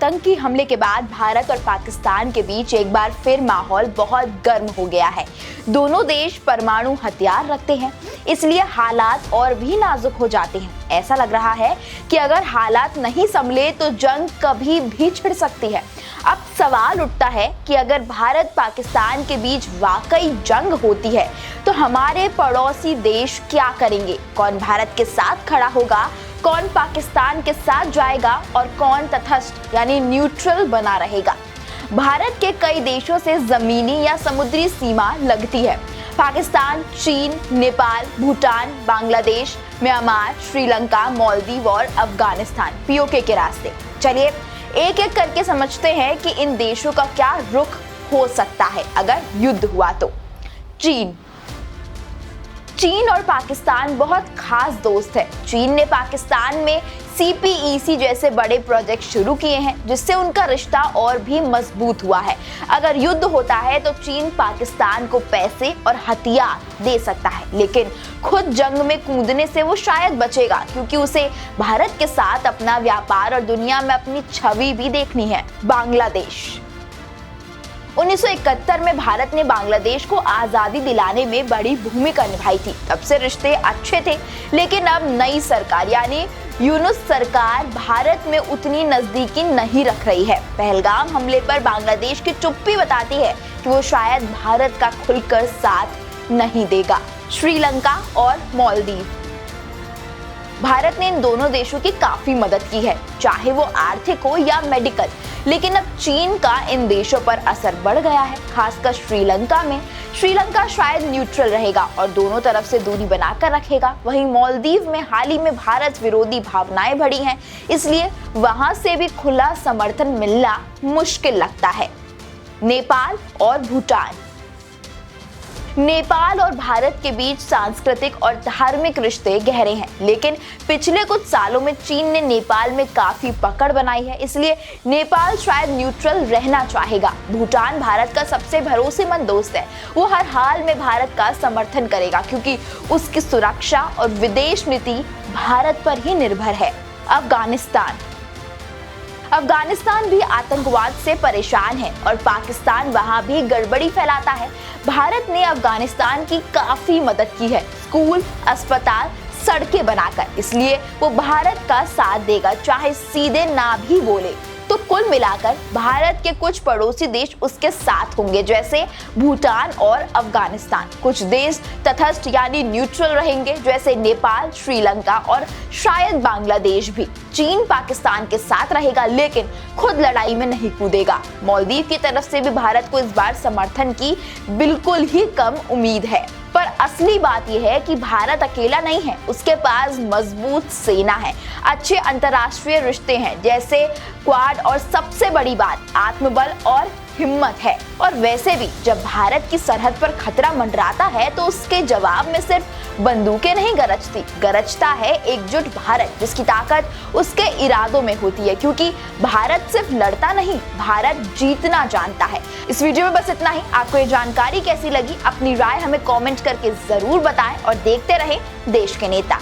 आतंकी हमले के बाद भारत और पाकिस्तान के बीच एक बार फिर माहौल बहुत गर्म हो गया है। दोनों देश परमाणु हथियार रखते हैं, इसलिए हालात और भी नाजुक हो जाते हैं। ऐसा लग रहा है कि अगर हालात नहीं संभले तो जंग कभी भी छिड़ सकती है। अब सवाल उठता है कि अगर भारत पाकिस्तान के बीच वाकई जंग होती है तो हमारे पड़ोसी देश क्या करेंगे? कौन भारत के साथ खड़ा होगा, कौन पाकिस्तान के साथ जाएगा और कौन तटस्थ यानी न्यूट्रल बना रहेगा? भारत के कई देशों से जमीनी या समुद्री सीमा लगती है। पाकिस्तान, चीन, नेपाल, भूटान, बांग्लादेश, म्यांमार, श्रीलंका, मालदीव और अफगानिस्तान पीओके के रास्ते। चलिए एक एक करके समझते हैं कि इन देशों का क्या रुख हो सकता है अगर युद्ध हुआ तो। चीन और पाकिस्तान बहुत खास दोस्त है। चीन ने पाकिस्तान में CPEC जैसे बड़े प्रोजेक्ट शुरू किए हैं, जिससे उनका रिश्ता और भी मजबूत हुआ है। अगर युद्ध होता है तो चीन पाकिस्तान को पैसे और हथियार दे सकता है, लेकिन खुद जंग में कूदने से वो शायद बचेगा, क्योंकि उसे भारत के साथ अपना व्यापार और दुनिया में अपनी छवि भी देखनी है। बांग्लादेश 1971 में भारत ने बांग्लादेश को आजादी दिलाने में बड़ी भूमिका निभाई थी। तब से रिश्ते अच्छे थे, लेकिन अब नई सरकार यानी यूनुस सरकार भारत में उतनी नजदीकी नहीं रख रही है। पहलगाम हमले पर बांग्लादेश की चुप्पी बताती है कि वो शायद भारत का खुलकर साथ नहीं देगा। श्रीलंका और मालदीव, भारत ने इन दोनों देशों की काफी मदद की है, चाहे वो आर्थिक हो या मेडिकल, लेकिन अब चीन का इन देशों पर असर बढ़ गया है, खासकर श्रीलंका में। श्रीलंका शायद न्यूट्रल रहेगा और दोनों तरफ से दूरी बनाकर रखेगा। वहीं मालदीव में हाल ही में भारत विरोधी भावनाएं बढ़ी हैं, इसलिए वहां से भी खुला समर्थन मिलना मुश्किल लगता है। नेपाल और भूटान, नेपाल और भारत के बीच सांस्कृतिक और धार्मिक रिश्ते गहरे हैं, लेकिन पिछले कुछ सालों में चीन ने नेपाल में काफी पकड़ बनाई है, इसलिए नेपाल शायद न्यूट्रल रहना चाहेगा। भूटान भारत का सबसे भरोसेमंद दोस्त है, वो हर हाल में भारत का समर्थन करेगा, क्योंकि उसकी सुरक्षा और विदेश नीति भारत पर ही निर्भर है। अफगानिस्तान भी आतंकवाद से परेशान है और पाकिस्तान वहां भी गड़बड़ी फैलाता है। भारत ने अफगानिस्तान की काफी मदद की है, स्कूल, अस्पताल, सड़कें बनाकर, इसलिए वो भारत का साथ देगा, चाहे सीधे ना भी बोले। तो कुल मिलाकर भारत के कुछ पड़ोसी देश उसके साथ होंगे, जैसे भूटान और अफगानिस्तान। कुछ देश तटस्थ यानी न्यूट्रल रहेंगे, जैसे नेपाल, श्रीलंका और शायद बांग्लादेश भी। चीन पाकिस्तान के साथ रहेगा, लेकिन खुद लड़ाई में नहीं कूदेगा। मालदीव की तरफ से भी भारत को इस बार समर्थन की बिल्कुल ही कम उम्मीद है। पर असली बात यह है कि भारत अकेला नहीं है, उसके पास मजबूत सेना है, अच्छे अंतर्राष्ट्रीय रिश्ते हैं जैसे क्वाड, और सबसे बड़ी बात आत्मबल और हिम्मत है। और वैसे भी जब भारत की सरहद पर खतरा मंडराता है तो उसके जवाब में सिर्फ बंदूकें नहीं गरजता है एकजुट भारत, जिसकी ताकत उसके इरादों में होती है, क्योंकि भारत सिर्फ लड़ता नहीं, भारत जीतना जानता है। इस वीडियो में बस इतना ही। आपको ये जानकारी कैसी लगी? अपनी राय हमें कमेंट करके जरूर बताएं और देखते रहें देश के नेता।